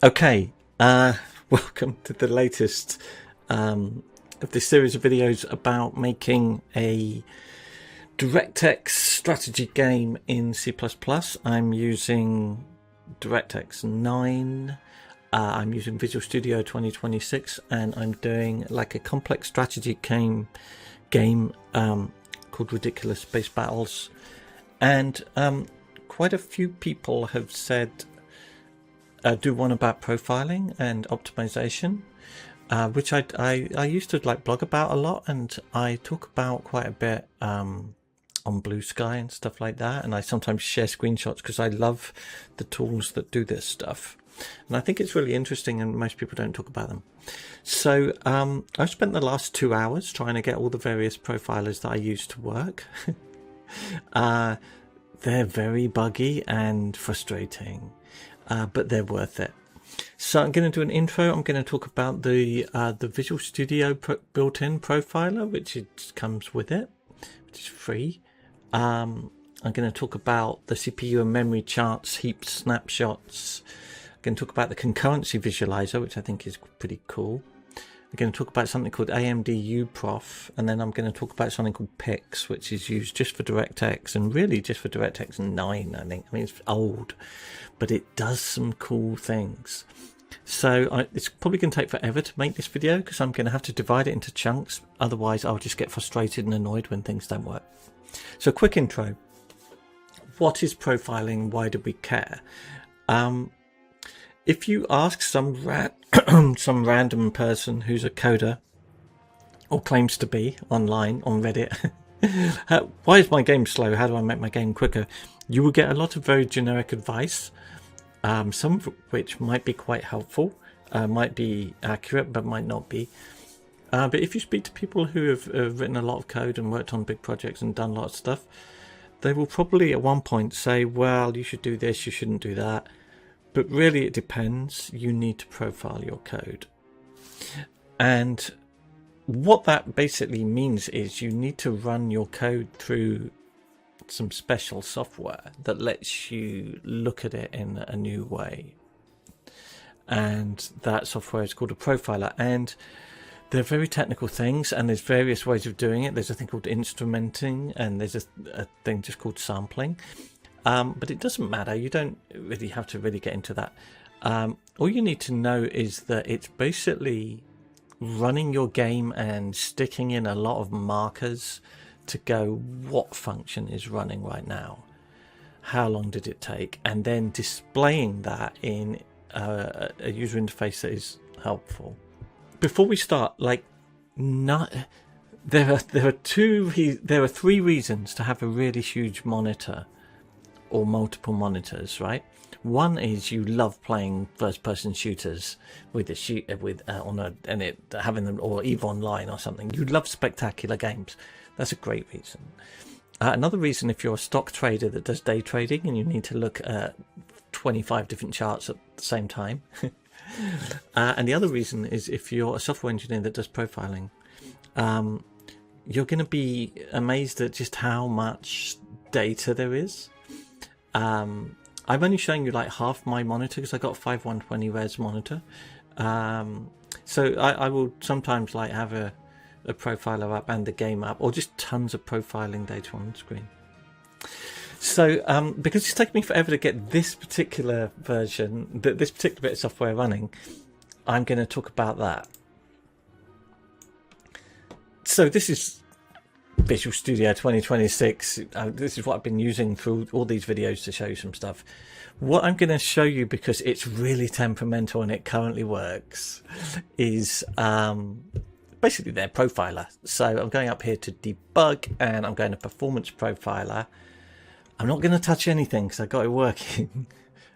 Okay, welcome to the latest of this series of videos about making a Directx strategy game in C++. I'm using Directx 9, I'm using Visual Studio 2026, and I'm doing like a complex strategy game called Ridiculous Space Battles. And quite a few people have said do one about profiling and optimization, which I used to like blog about a lot, and I talk about quite a bit on Blue Sky and stuff like that, and I sometimes share screenshots because I love the tools that do this stuff, and I think it's really interesting, and most people don't talk about them. So I've spent the last 2 hours trying to get all the various profilers that I use to work. They're very buggy and frustrating, but they're worth it. So I'm going to do an intro. I'm going to talk about the Visual Studio built-in profiler, which comes with it, which is free. I'm going to talk about the CPU and memory charts, heaped snapshots. I'm going to talk about the Concurrency Visualiser, which I think is pretty cool. I'm going to talk about something called AMD uProf, and then I'm going to talk about something called Pix, which is used just for DirectX, and really just for DirectX 9, I think. I mean, it's old, but it does some cool things. So it's probably going to take forever to make this video because I'm going to have to divide it into chunks. Otherwise, I'll just get frustrated and annoyed when things don't work. So quick intro. What is profiling? Why do we care? If you ask some random person who's a coder or claims to be online on Reddit, why is my game slow? How do I make my game quicker? You will get a lot of very generic advice, some of which might be quite helpful, might be accurate, but might not be. But if you speak to people who have written a lot of code and worked on big projects and done a lot of stuff, they will probably at one point say, well, you should do this, you shouldn't do that. But really, it depends. You need to profile your code. And what that basically means is you need to run your code through some special software that lets you look at it in a new way. And that software is called a profiler. And they're very technical things, and there's various ways of doing it. There's a thing called instrumenting, and there's a thing just called sampling. But it doesn't matter. You don't really have to really get into that. All you need to know is that it's basically running your game and sticking in a lot of markers to go what function is running right now, how long did it take, and then displaying that in a user interface that is helpful. Before we start, there are 3 reasons to have a really huge monitor or multiple monitors, right? One is you love playing first-person shooters with having them, or EVE Online or something. You love spectacular games. That's a great reason. Another reason, if you're a stock trader that does day trading and you need to look at 25 different charts at the same time. And the other reason is if you're a software engineer that does profiling, you're going to be amazed at just how much data there is. I'm only showing you like half my monitor because I got a 5120 res monitor. So I will sometimes like have a profiler app and the game app, or just tons of profiling data on the screen. So because it's taken me forever to get this particular version, this particular bit of software running, I'm going to talk about that. So this is Visual Studio 2026. This is what I've been using through all these videos to show you some stuff. What I'm going to show you, because it's really temperamental and it currently works, is basically their profiler. So I'm going up here to debug, and I'm going to performance profiler. I'm not going to touch anything because I got it working,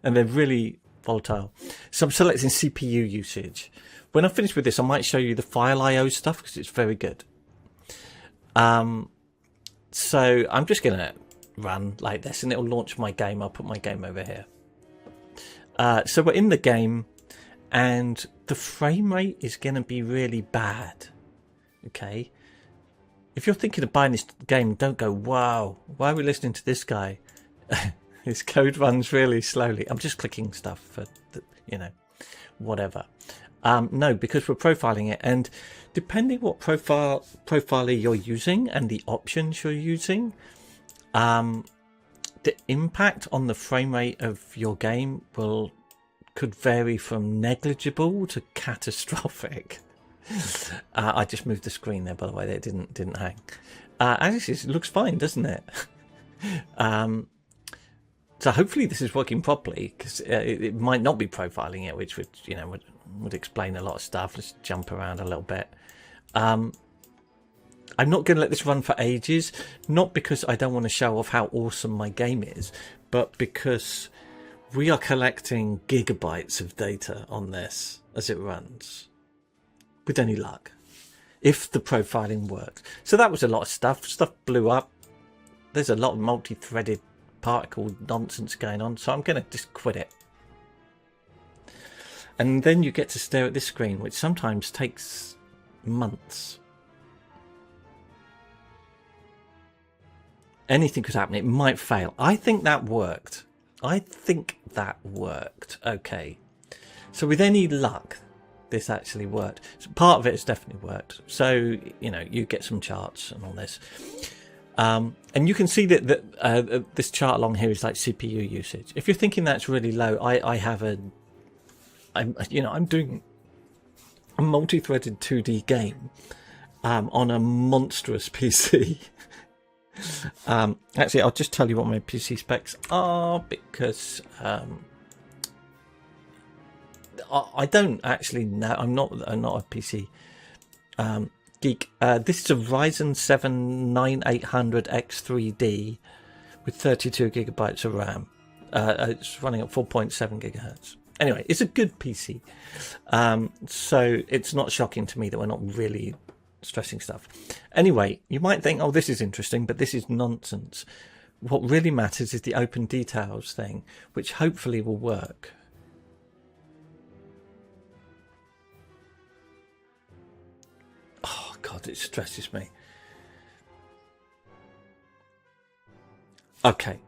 and they're really volatile. So I'm selecting CPU usage. When I finish with this, I might show you the file IO stuff because it's very good. So I'm just going to run like this, and it'll launch my game. I'll put my game over here. So we're in the game, and the frame rate is going to be really bad. Okay. If you're thinking of buying this game, don't go, wow, why are we listening to this guy? His code runs really slowly. I'm just clicking stuff for, whatever. No, because we're profiling it, and depending what profiler you're using and the options you're using, the impact on the frame rate of your game could vary from negligible to catastrophic. I just moved the screen there, by the way. It didn't hang. Actually, it looks fine, doesn't it? So hopefully this is working properly, because it might not be profiling it, which would explain a lot of stuff. Let's jump around a little bit. I'm not going to let this run for ages, not because I don't want to show off how awesome my game is, but because we are collecting gigabytes of data on this as it runs, with any luck, if the profiling works. So that was a lot of stuff. Stuff blew up. There's a lot of multi-threaded particle nonsense going on, so I'm going to just quit it. And then you get to stare at this screen, which sometimes takes months. Anything could happen. It might fail. I think that worked. Okay. So with any luck, this actually worked. So part of it has definitely worked. So, you get some charts and all this. And you can see that this chart along here is like CPU usage. If you're thinking that's really low, I'm doing a multi-threaded 2D game on a monstrous PC. Actually, I'll just tell you what my PC specs are, because I don't actually know. I'm not a PC geek. This is a Ryzen 7 9800X3D with 32 gigabytes of RAM. It's running at 4.7 gigahertz. Anyway, it's a good PC. So it's not shocking to me that we're not really stressing stuff. Anyway, you might think, oh, this is interesting, but this is nonsense. What really matters is the open details thing, which hopefully will work. Oh, God, it stresses me. Okay.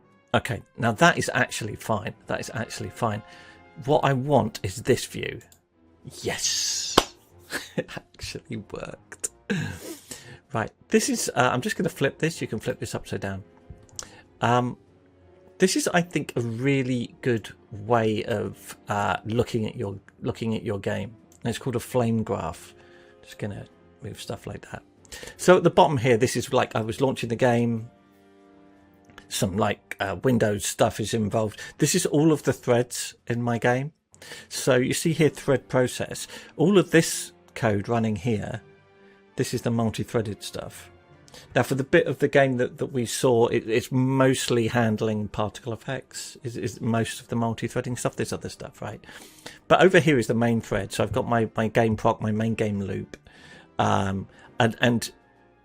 Now that is actually fine. What I want is this view. Yes. It actually worked. Right. This is, I'm just going to flip this. You can flip this upside down. This is, I think, a really good way of looking at your game. And it's called a flame graph. Just going to move stuff like that. So at the bottom here, this is like I was launching the game. Some Windows stuff is involved. This is all of the threads in my game. So you see here, thread process. All of this code running here, this is the multi-threaded stuff. Now, for the bit of the game that we saw, it's mostly handling particle effects, is most of the multi-threading stuff. There's other stuff, right? But over here is the main thread. So I've got my game proc, my main game loop. And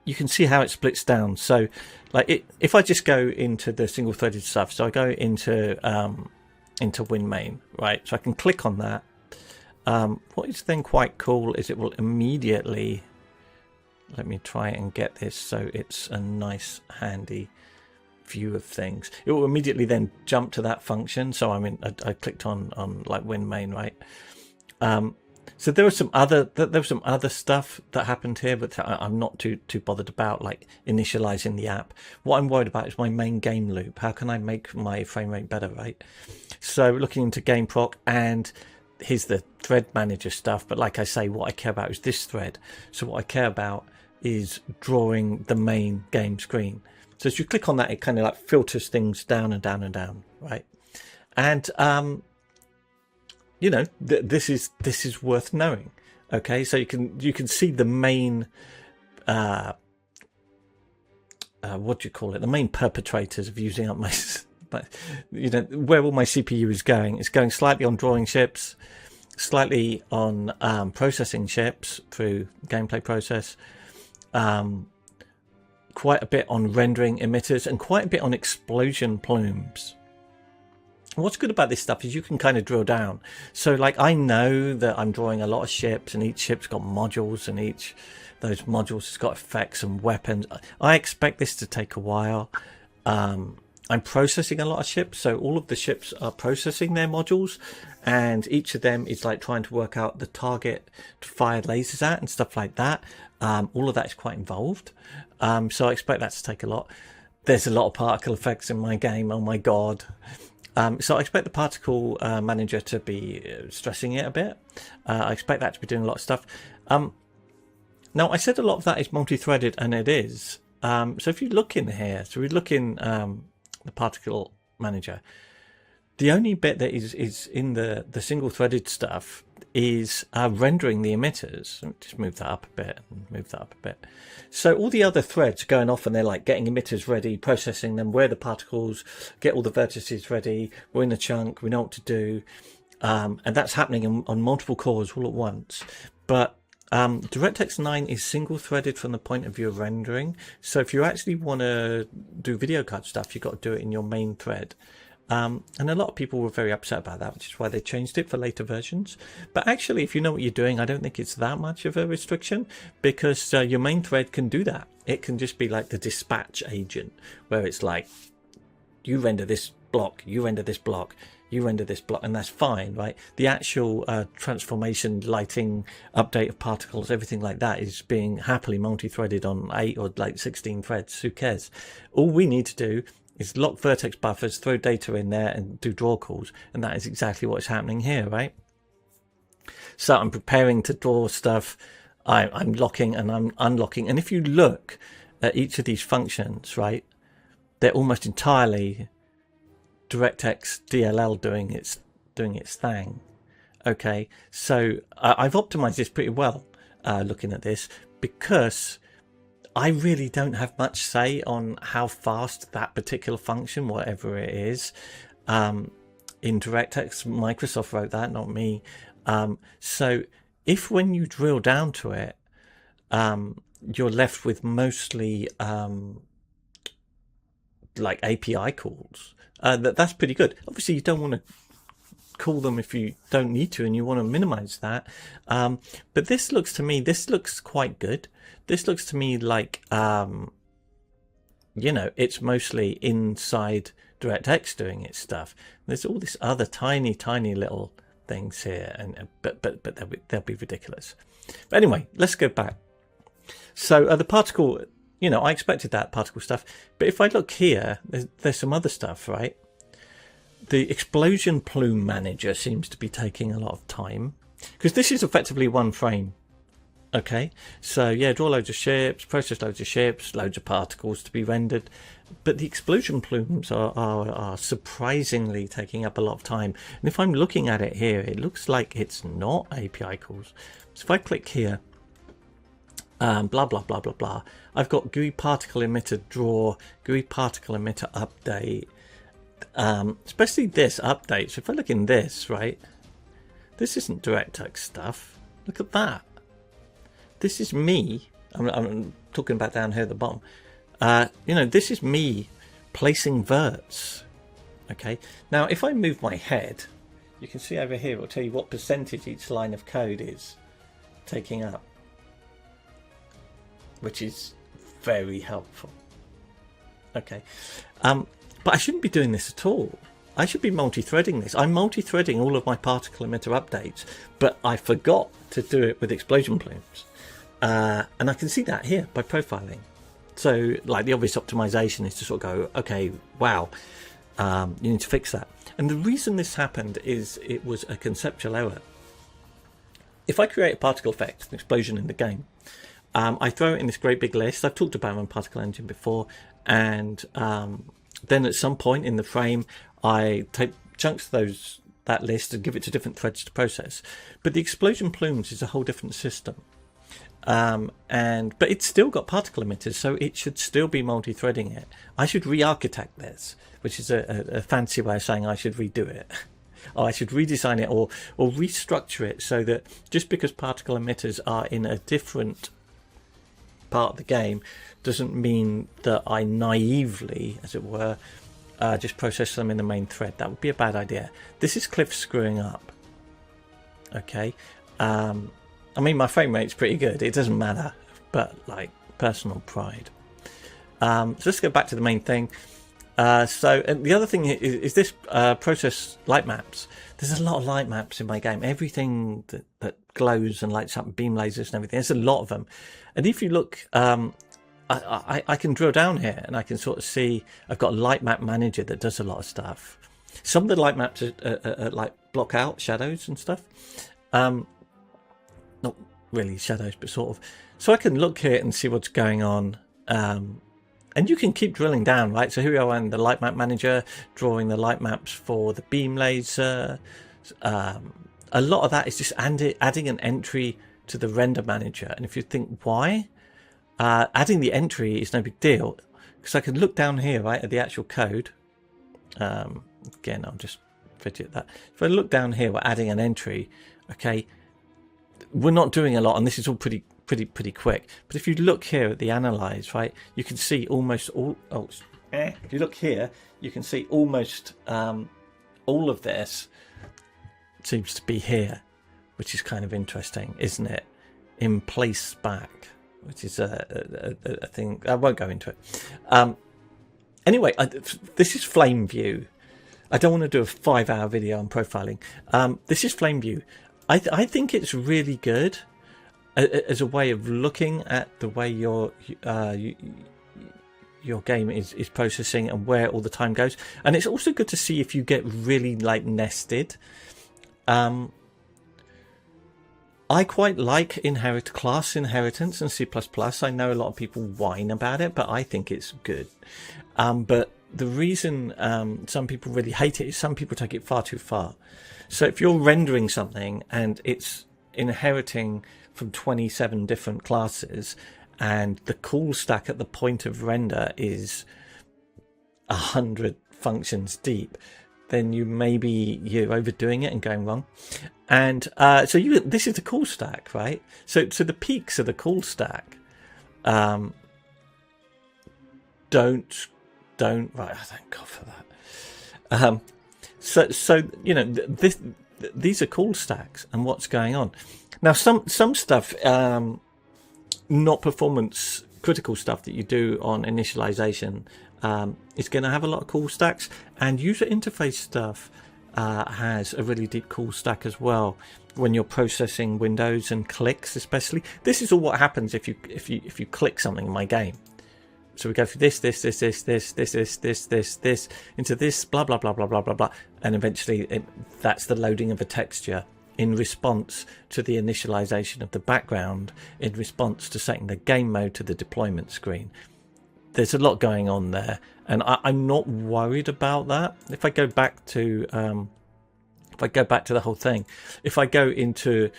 you can see how it splits down. So if I just go into the single threaded stuff, so I go into WinMain, right? So I can click on that. What is then quite cool is it will immediately, let me try and get this so it's a nice handy view of things. It will immediately then jump to that function. So I clicked on WinMain, right? So there was some other stuff that happened here, but I'm not too bothered about, like initializing the app. What I'm worried about is my main game loop. How can I make my frame rate better, right? So looking into game proc, and here's the thread manager stuff. But like I say, what I care about is this thread. So what I care about is drawing the main game screen. So as you click on that, it kind of like filters things down and down and down, right? And this is worth knowing. Okay, so you can see the main what do you call it? The main perpetrators of using up my where all my CPU is going. It's going slightly on drawing chips, slightly on processing chips through gameplay process, quite a bit on rendering emitters, and quite a bit on explosion plumes. What's good about this stuff is you can kind of drill down. So I know that I'm drawing a lot of ships, and each ship's got modules, and each those modules has got effects and weapons. I expect this to take a while. I'm processing a lot of ships, so all of the ships are processing their modules, and each of them is like trying to work out the target to fire lasers at and stuff like that. All of that is quite involved, so I expect that to take a lot. There's a lot of particle effects in my game, oh my god. So I expect the particle manager to be stressing it a bit. I expect that to be doing a lot of stuff. Now, I said a lot of that is multi-threaded, and it is. So if you look in here, so we look in the particle manager, the only bit that is in the single-threaded stuff is rendering the emitters. Just move that up a bit and move that up a bit. So all the other threads are going off and they're like getting emitters ready, processing them, where the particles, get all the vertices ready. We're in the chunk, we know what to do. And that's happening on multiple cores all at once. But DirectX 9 is single-threaded from the point of view of rendering. So if you actually want to do video card stuff, you've got to do it in your main thread. And a lot of people were very upset about that, which is why they changed it for later versions. But actually, if you know what you're doing, I don't think it's that much of a restriction, because your main thread can do that. It can just be like the dispatch agent, where it's like, you render this block, you render this block, you render this block, and that's fine, right? The actual transformation, lighting, update of particles, everything like that is being happily multi-threaded on 8 or like 16 threads. Who cares? All we need to do is lock vertex buffers, throw data in there, and do draw calls, and that is exactly what's happening here, right? So I'm preparing to draw stuff, I'm locking and I'm unlocking, and if you look at each of these functions, right, they're almost entirely DirectX DLL doing its thing. Okay, so I've optimized this pretty well, looking at this, because I really don't have much say on how fast that particular function, whatever it is, in DirectX. Microsoft wrote that, not me. So if when you drill down to it, you're left with mostly like API calls, that's pretty good. Obviously, you don't want to call them if you don't need to, and you want to minimize that. But this looks to me, this looks quite good. This looks to me like, you know, it's mostly inside DirectX doing its stuff. There's all this other tiny little things here, and but they'll be ridiculous. But anyway, let's go back. So the particle, you know, I expected that particle stuff, but if I look here, there's some other stuff, right? The explosion plume manager seems to be taking a lot of time, because this is effectively one frame. Okay, so yeah, draw loads of ships, process loads of ships, loads of particles to be rendered, but the explosion plumes are surprisingly taking up a lot of time. And if I'm looking at it here, it looks like it's not API calls. So if I click here, blah blah blah blah blah, I've got GUI particle emitter draw, GUI particle emitter update, especially this update. So if I look in this, right, this isn't DirectX stuff. Look at that. This is me. I'm talking about down here at the bottom. You know, this is me placing verts. Okay. Now, if I move my head, you can see over here, it'll tell you what percentage each line of code is taking up, which is very helpful. Okay. But I shouldn't be doing this at all. I should be multi-threading this. I'm multi-threading all of my particle emitter updates, but I forgot to do it with explosion plumes. And I can see that here by profiling. So like the obvious optimization is to sort of go, okay, wow, you need to fix that. And the reason this happened is it was a conceptual error. If I create a particle effect, an explosion in the game, I throw it in this great big list. I've talked about it on Particle Engine before. And then at some point in the frame, I take chunks of that list and give it to different threads to process. But the explosion plumes is a whole different system. But it's still got particle emitters, so it should still be multi-threading it. I should re-architect this, which is a fancy way of saying I should redo it. Or I should redesign it or restructure it so that just because particle emitters are in a different part of the game doesn't mean that I naively, as it were, just process them in the main thread. That would be a bad idea. This is Cliff screwing up. Okay. I mean, my frame rate's pretty good. It doesn't matter, but like personal pride. So let's go back to the main thing. So and the other thing is this process light maps. There's a lot of light maps in my game. Everything that glows and lights up, beam lasers and everything. There's a lot of them. And if you look, I can drill down here and I can sort of see I've got a light map manager that does a lot of stuff. Some of the light maps are like block out shadows and stuff. Not really shadows, but sort of. So I can look here and see what's going on. And you can keep drilling down, right? So here we are in the light map manager, drawing the light maps for the beam laser. A lot of that is just adding an entry to the render manager. And if you think why, adding the entry is no big deal, because I can look down here, right, at the actual code. Again, I'll just fidget that. If I look down here, we're adding an entry. Okay, we're not doing a lot, and this is all pretty quick. But if you look here at the analyze, right, you can see almost all. If you look here, you can see almost all of this seems to be here, which is kind of interesting, isn't it? In place back, which is a thing. I won't go into it. Anyway, this is flame view. I don't want to do a 5-hour video on profiling. This is flame view. I think it's really good as a way of looking at the way your game is processing and where all the time goes. And it's also good to see if you get really like nested. I quite like class inheritance in C++. I know a lot of people whine about it, but I think it's good. But the reason some people really hate it is some people take it far too far. So if you're rendering something and it's inheriting from 27 different classes and the call stack at the point of render is 100 functions deep, then you're overdoing it and going wrong. And so this is the call stack, right? So the peaks of the call stack don't right. Thank God for that. So these are call stacks and what's going on. Now some stuff, not performance critical stuff that you do on initialization, is going to have a lot of call stacks, and user interface stuff has a really deep call stack as well when you're processing windows and clicks. Especially, this is all what happens if you click something in my game. So we go through this into this, blah blah blah blah blah blah blah, and eventually that's the loading of a texture in response to the initialization of the background, in response to setting the game mode to the deployment screen. There's a lot going on there, and I'm not worried about that. If I go back to the whole thing, if I go into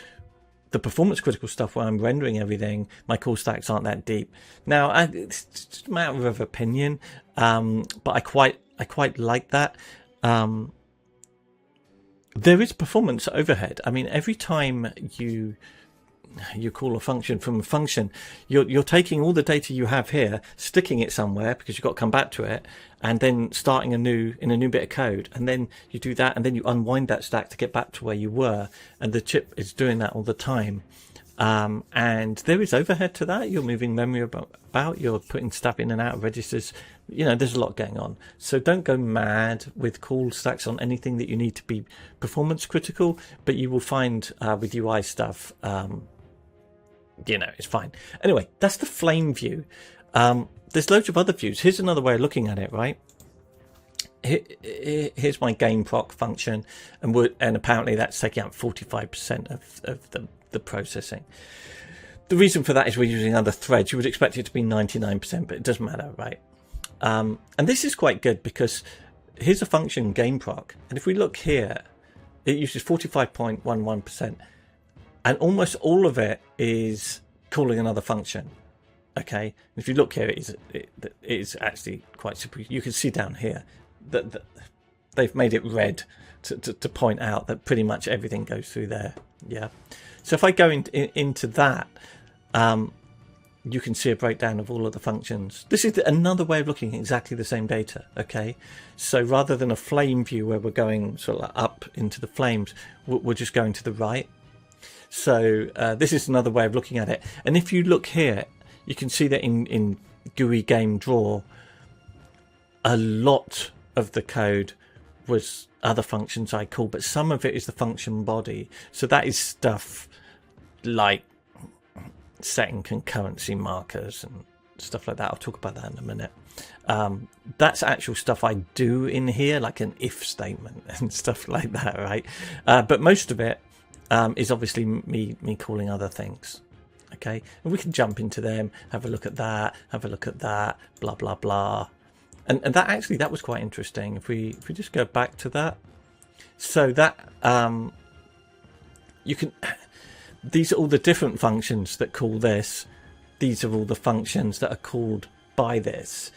the performance critical stuff where I'm rendering everything, my call stacks aren't that deep. Now, it's just a matter of opinion, but I quite like that. There is performance overhead. I mean, every time you call a function from a function, you're taking all the data you have here, sticking it somewhere because you've got to come back to it, and then starting in a new bit of code, and then you do that, and then you unwind that stack to get back to where you were, and the chip is doing that all the time. And there is overhead to that. You're moving memory about, you're putting stuff in and out of registers. There's a lot going on. So don't go mad with call stacks on anything that you need to be performance critical, but you will find with UI stuff, it's fine. Anyway, that's the flame view. There's loads of other views. Here's another way of looking at it, right? Here's my game proc function, and apparently that's taking up 45% of the processing. The reason for that is we're using other threads. You would expect it to be 99%, but it doesn't matter, right? And this is quite good because here's a function game proc, and if we look here, it uses 45.11%. And almost all of it is calling another function. Okay, if you look here, it is actually quite simple. You can see down here that they've made it red to point out that pretty much everything goes through there. Yeah. So if I go into that, you can see a breakdown of all of the functions. This is another way of looking at exactly the same data. Okay, so rather than a flame view where we're going sort of up into the flames, we're just going to the right. So this is another way of looking at it. And if you look here, you can see that in GUI game draw, a lot of the code was other functions I call, but some of it is the function body. So that is stuff like setting concurrency markers and stuff like that. I'll talk about that in a minute. That's actual stuff I do in here, like an if statement and stuff like that, right? But most of it is obviously me calling other things. Okay, and we can jump into them, have a look at that, blah blah blah. And that was quite interesting. If we just go back to that, so that you can, these are all the different functions that call this. These are all the functions that are called by this,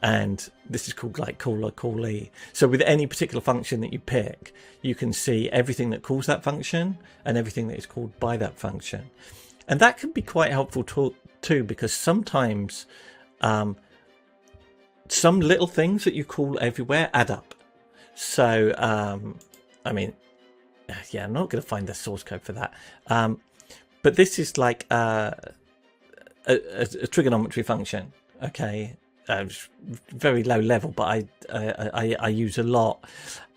and this is called like caller callee. So with any particular function that you pick, you can see everything that calls that function and everything that is called by that function, and that can be quite helpful too, because sometimes some little things that you call everywhere add up. So I mean, yeah, I'm not going to find the source code for that, but this is like a trigonometry function. Okay, very low level, but I use a lot,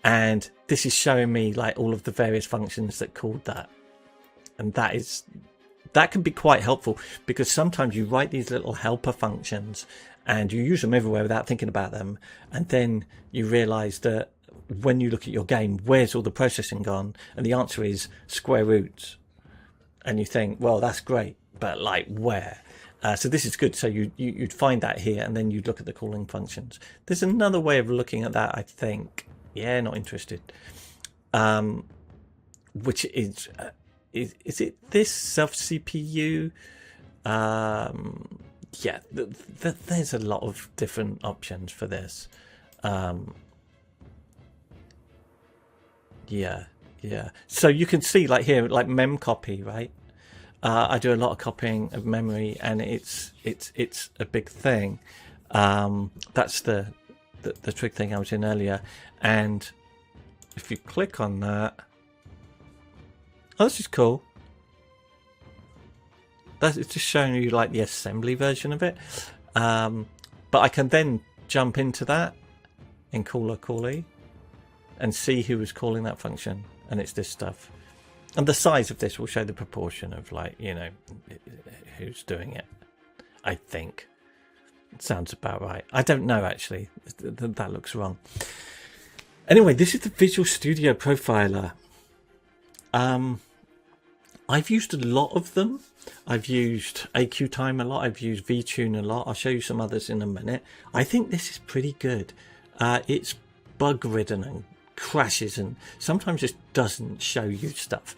and this is showing me like all of the various functions that called that, and that can be quite helpful, because sometimes you write these little helper functions and you use them everywhere without thinking about them, and then you realize that when you look at your game, where's all the processing gone? And the answer is square roots, and you think, well, that's great, but like where? So this is good. So you'd find that here, and then you'd look at the calling functions. There's another way of looking at that, I think. Yeah, not interested. Which is it this self CPU? Yeah, there's a lot of different options for this. Yeah. So you can see like here, like mem copy, right? I do a lot of copying of memory, and it's a big thing. That's the trig thing I was in earlier, and if you click on that, oh, this is cool. It's just showing you like the assembly version of it, but I can then jump into that in caller callee and see who was calling that function, and it's this stuff. And the size of this will show the proportion of, like, you know, who's doing it. I think it sounds about right. I don't know, actually. That looks wrong. Anyway, this is the Visual Studio Profiler. I've used a lot of them. I've used AQTime a lot. I've used VTune a lot. I'll show you some others in a minute. I think this is pretty good. It's bug ridden and crashes, and sometimes just doesn't show you stuff,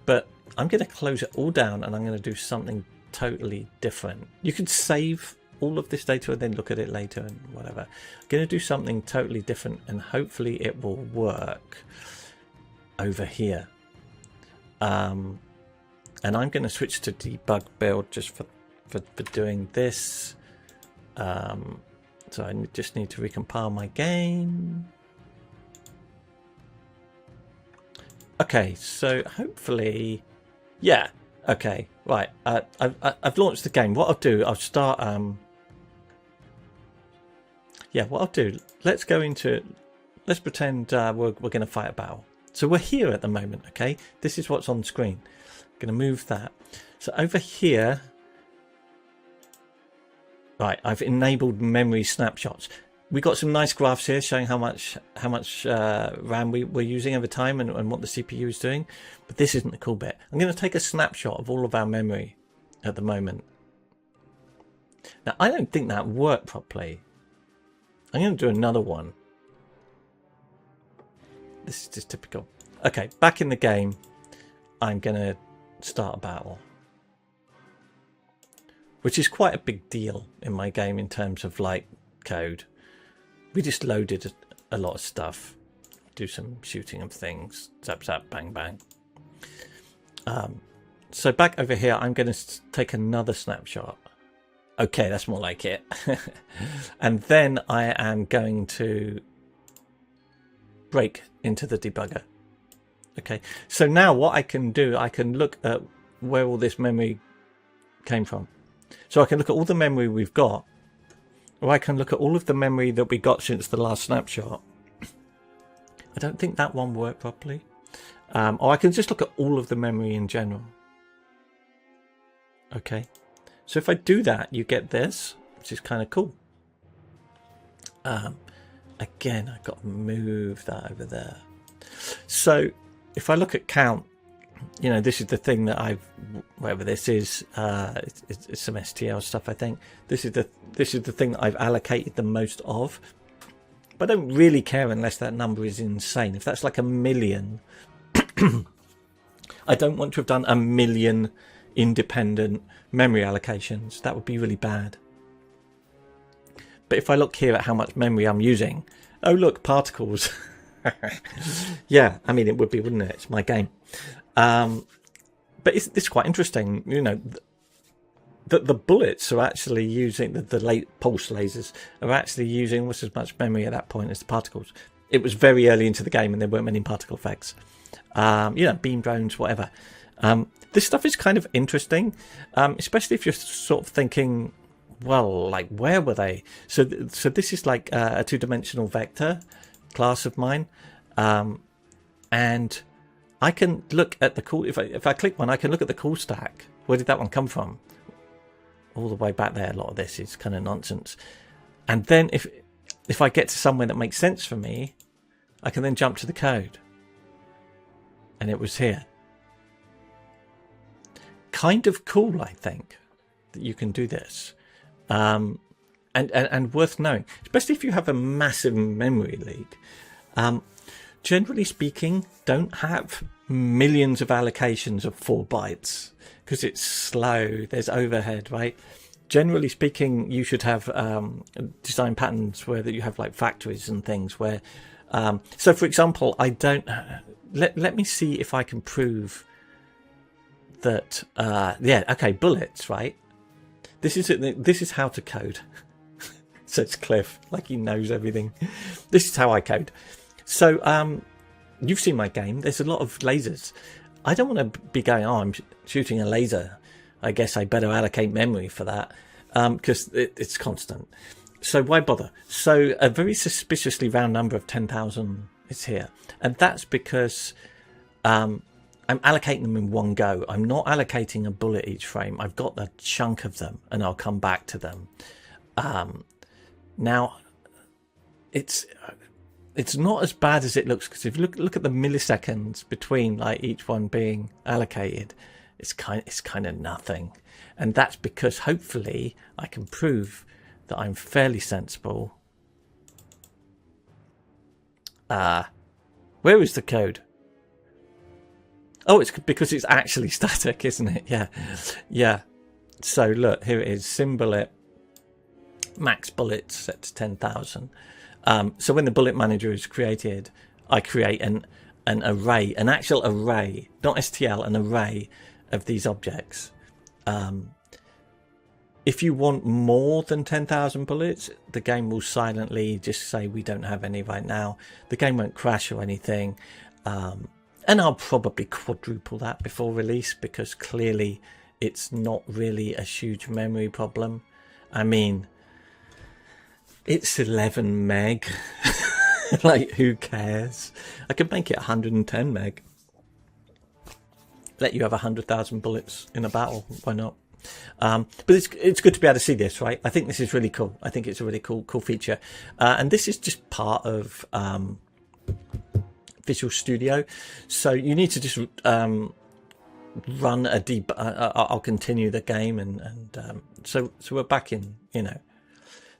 but I'm going to close it all down, and I'm going to do something totally different. You can save all of this data and then look at it later and whatever. I'm going to do something totally different, and hopefully it will work over here. And I'm going to switch to debug build just for doing this. So I just need to recompile my game. Okay, so hopefully, yeah, okay, right. I've launched the game. What I'll do, I'll start. Yeah, what I'll do. Let's go into. Let's pretend we're going to fight a battle. So we're here at the moment. Okay, this is what's on screen. I'm going to move that. So over here, right. I've enabled memory snapshots. We got some nice graphs here showing how much RAM we're using over time and what the CPU is doing. But this isn't the cool bit. I'm going to take a snapshot of all of our memory at the moment. Now, I don't think that worked properly. I'm going to do another one. This is just typical. Okay, back in the game, I'm going to start a battle, which is quite a big deal in my game in terms of like code. We just loaded a lot of stuff, do some shooting of things, zap zap bang bang. So back over here, I'm going to take another snapshot. Okay, that's more like it. And then I am going to break into the debugger. Okay, so now what I can do, I can look at where all this memory came from. So I can look at all the memory we've got, or I can look at all of the memory that we got since the last snapshot. I don't think that one worked properly. Or I can just look at all of the memory in general. Okay, so if I do that, you get this, which is kind of cool. Again, I've got to move that over there. So if I look at count, you know, this is the thing that I've, whatever this is, it's some STL stuff, I think. This is the thing that I've allocated the most of. But I don't really care unless that number is insane. If that's like 1 million, I don't want to have done 1 million independent memory allocations. That would be really bad. But if I look here at how much memory I'm using, oh look, particles. Yeah, I mean, it would be, wouldn't it? It's my game. But it's quite interesting, you know, that the bullets are actually using, the late pulse lasers are actually using almost as much memory at that point as the particles. It was very early into the game and there weren't many particle effects. You know, beam drones, whatever. This stuff is kind of interesting, especially if you're sort of thinking, well, like, where were they? So this is like a two-dimensional vector class of mine. And I can look at the call, if I click one, I can look at the call stack. Where did that one come from? All the way back there. A lot of this is kind of nonsense. And then if I get to somewhere that makes sense for me, I can then jump to the code. And it was here. Kind of cool, I think, that you can do this. And worth knowing, especially if you have a massive memory leak. Generally speaking, don't have millions of allocations of 4 bytes because it's slow. There's overhead, right? Generally speaking, you should have design patterns where that you have like factories and things where. So, for example, I don't. Let me see if I can prove that. Yeah, okay, bullets, right? This is how to code. So it's Cliff, like he knows everything. This is how I code. So you've seen my game. There's a lot of lasers. I don't want to be going, oh, I'm shooting a laser. I guess I better allocate memory for that because it's constant. So why bother? So a very suspiciously round number of 10,000 is here. And that's because I'm allocating them in one go. I'm not allocating a bullet each frame. I've got a chunk of them and I'll come back to them. Now, it's not as bad as it looks because if you look at the milliseconds between like each one being allocated, it's kind of nothing, and that's because hopefully I can prove that I'm fairly sensible. Where is the code? Oh, it's because it's actually static, isn't it? Yeah. So look, here it is. Sim bullet. Max bullets set to 10,000. So when the bullet manager is created, I create an array, an actual array, not STL, an array of these objects. If you want more than 10,000 bullets, the game will silently just say we don't have any right now. The game won't crash or anything. And I'll probably quadruple that before release because clearly it's not really a huge memory problem. I mean, it's 11 meg. Like, who cares? I could make it 110 meg. Let you have 100,000 bullets in a battle. Why not? But it's good to be able to see this, right? I think this is really cool. I think it's a really cool feature. And this is just part of Visual Studio. So you need to just run a I'll continue the game. And so we're back in, you know.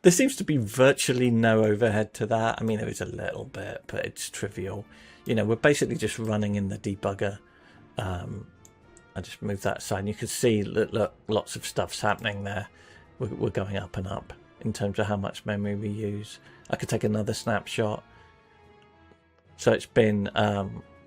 There seems to be virtually no overhead to that. I mean, there is a little bit, but it's trivial. You know, we're basically just running in the debugger. I just moved that aside and you can see, look, lots of stuff's happening there. We're going up and up in terms of how much memory we use. I could take another snapshot. So it's been,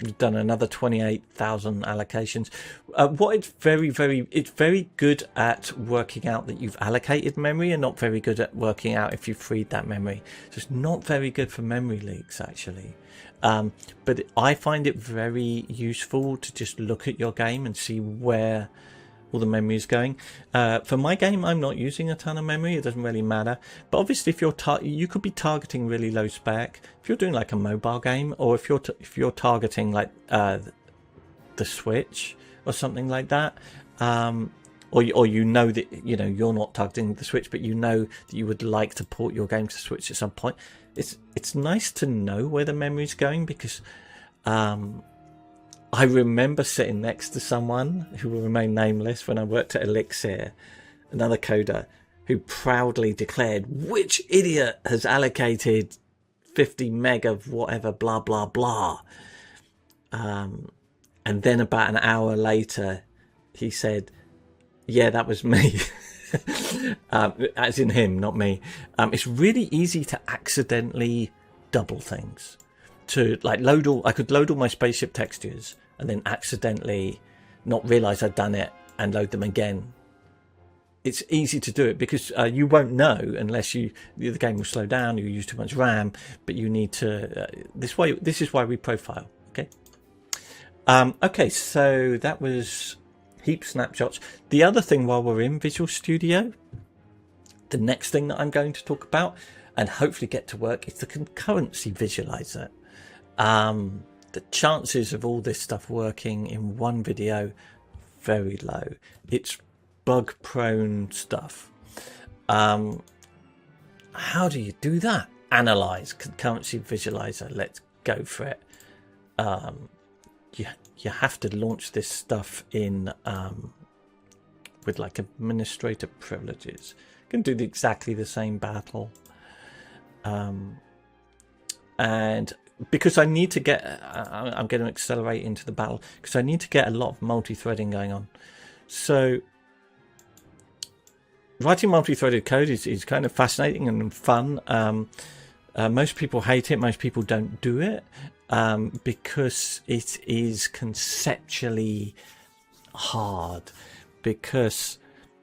we've done another 28,000 allocations. What it's very good at working out that you've allocated memory and not very good at working out if you've freed that memory. So it's not very good for memory leaks, actually. But I find it very useful to just look at your game and see where all the memory is going. For my game, I'm not using a ton of memory. It doesn't really matter. But obviously, if you could be targeting really low spec. If you're doing like a mobile game, or if you're targeting like the Switch or something like that, or you know that you're not targeting the Switch, but you know that you would like to port your game to Switch at some point. It's nice to know where the memory's going, because I remember sitting next to someone who will remain nameless when I worked at Elixir, another coder, who proudly declared, "Which idiot has allocated 50 meg of whatever, blah, blah, blah." And then about an hour later, he said, "Yeah, that was me." As in him, not me. It's really easy to accidentally double things. To like I could load all my spaceship textures and then accidentally not realize I'd done it and load them again. It's easy to do it because you won't know unless the game will slow down, you use too much RAM, but you need to, this is why we profile, okay? Okay, so that was heap snapshots. The other thing while we're in Visual Studio, the next thing that I'm going to talk about and hopefully get to work is the Concurrency Visualiser. The chances of all this stuff working in one video, very low. It's bug prone stuff. How do you do that? Analyze Concurrency Visualiser. Let's go for it. You have to launch this stuff in with like administrator privileges. You can do exactly the same battle. And because I need to get, I'm going to accelerate into the battle because I need to get a lot of multi-threading going on. So writing multi-threaded code is kind of fascinating and fun. Most people hate it. Most people don't do it because it is conceptually hard. Because,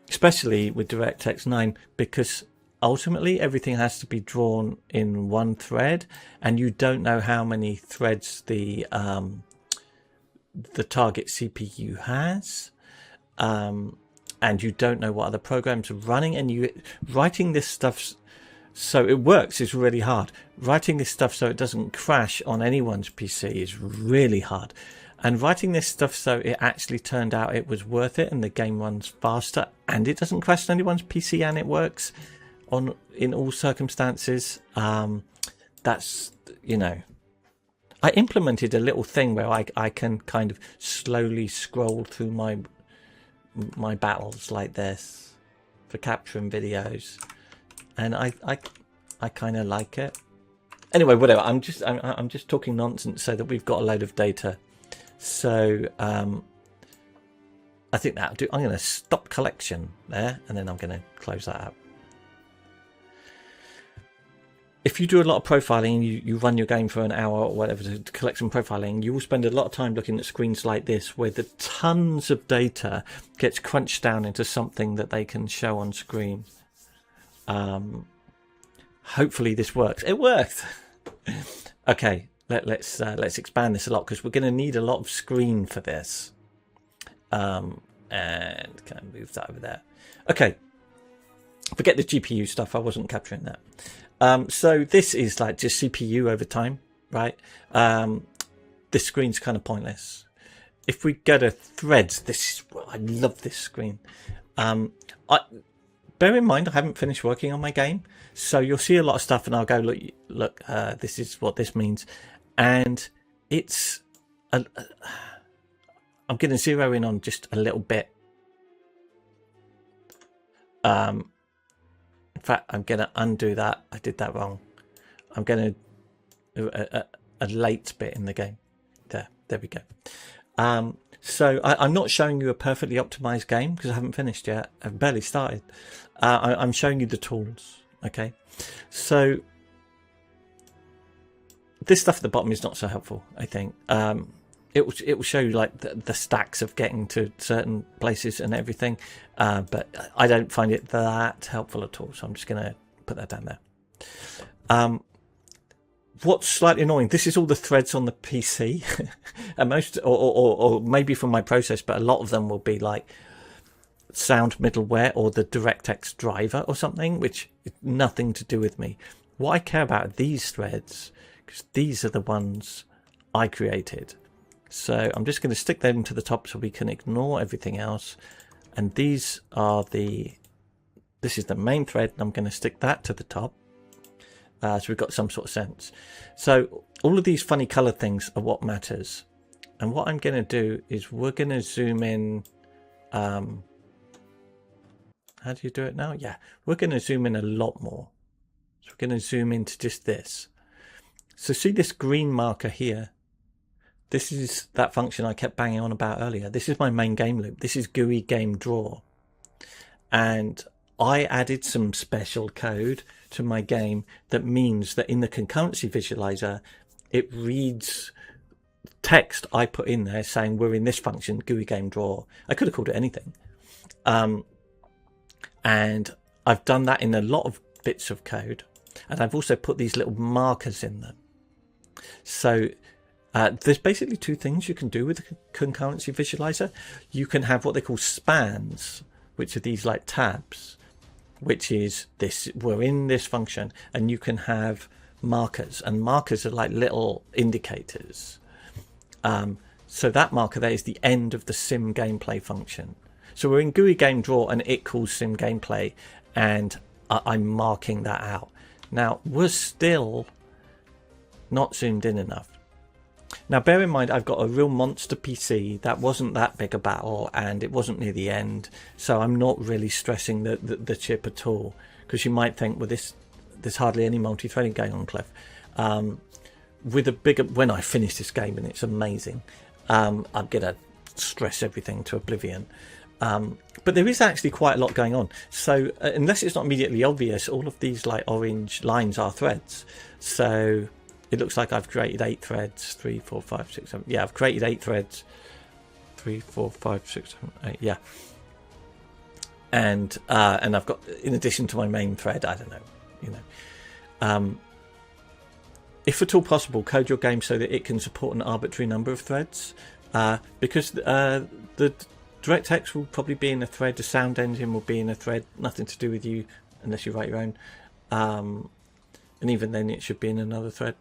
especially with DirectX 9, because ultimately everything has to be drawn in one thread, and you don't know how many threads the target CPU has, and you don't know what other programs are running, and writing this stuff so it works is really hard. Writing this stuff so it doesn't crash on anyone's PC is really hard. And writing this stuff so it actually turned out it was worth it and the game runs faster and it doesn't crash on anyone's PC and it works in all circumstances. That's, I implemented a little thing where I can kind of slowly scroll through my battles like this for capturing videos, and I kind of like it. Anyway, whatever. I'm just talking nonsense so that we've got a load of data. So I think that'll do. I'm going to stop collection there, and then I'm going to close that out. If you do a lot of profiling, you run your game for an hour or whatever to collect some profiling, you will spend a lot of time looking at screens like this where the tons of data gets crunched down into something that they can show on screen. Hopefully this works. It worked. Okay, let's expand this a lot because we're going to need a lot of screen for this. And can I move that over there? Okay, forget the GPU stuff. I wasn't capturing that. So this is like just CPU over time, right? This screen's kind of pointless. If we go to threads, I love this screen. Bear in mind, I haven't finished working on my game, so you'll see a lot of stuff, and I'll go look. This is what this means, and it's. I'm going to zero in on just a little bit. In fact, I'm going to undo that. I did that wrong. I'm going to do a late bit in the game. There we go. So I'm not showing you a perfectly optimized game because I haven't finished yet. I've barely started. I'm showing you the tools. Okay. So this stuff at the bottom is not so helpful, I think. It will show you like the stacks of getting to certain places and everything, but I don't find it that helpful at all. So I'm just going to put that down there. What's slightly annoying? This is all the threads on the PC, and most, or maybe from my process, but a lot of them will be like sound middleware or the Directx driver or something, which is nothing to do with me. What I care about are these threads, because these are the ones I created. So I'm just going to stick them to the top so we can ignore everything else. And these are this is the main thread, and I'm going to stick that to the top. So we've got some sort of sense. So all of these funny color things are what matters. And what I'm going to do is we're going to zoom in. How do you do it now? Yeah, we're going to zoom in a lot more. So we're going to zoom into just this. So see this green marker here? This is that function I kept banging on about earlier. This is my main game loop. This is GUI game draw. And I added some special code to my game that means that in the concurrency visualizer, it reads text I put in there saying we're in this function, GUI game draw. I could have called it anything. And I've done that in a lot of bits of code. And I've also put these little markers in them. So there's basically two things you can do with the concurrency visualizer. You can have what they call spans, which are these like tabs, which is this, we're in this function, and you can have markers, and markers are like little indicators. So that marker there is the end of the sim gameplay function. So we're in GUI game draw and it calls sim gameplay, and I'm marking that out. Now we're still not zoomed in enough. Now bear in mind I've got a real monster PC that wasn't that big a battle and it wasn't near the end, so I'm not really stressing the chip at all, because you might think, well, there's hardly any multi-threading going on, Cliff. With a bigger, when I finish this game and it's amazing, I'm gonna stress everything to oblivion. But there is actually quite a lot going on. So unless it's not immediately obvious, all of these like orange lines are threads. So it looks like I've created 8 threads. 3, 4, 5, 6, 7. Yeah, I've created 8 threads. 3, 4, 5, 6, 7, 8. Yeah. And I've got, in addition to my main thread, I don't know, you know. If at all possible, code your game so that it can support an arbitrary number of threads. Because the Directx will probably be in a thread, the sound engine will be in a thread, nothing to do with you unless you write your own. And even then it should be in another thread.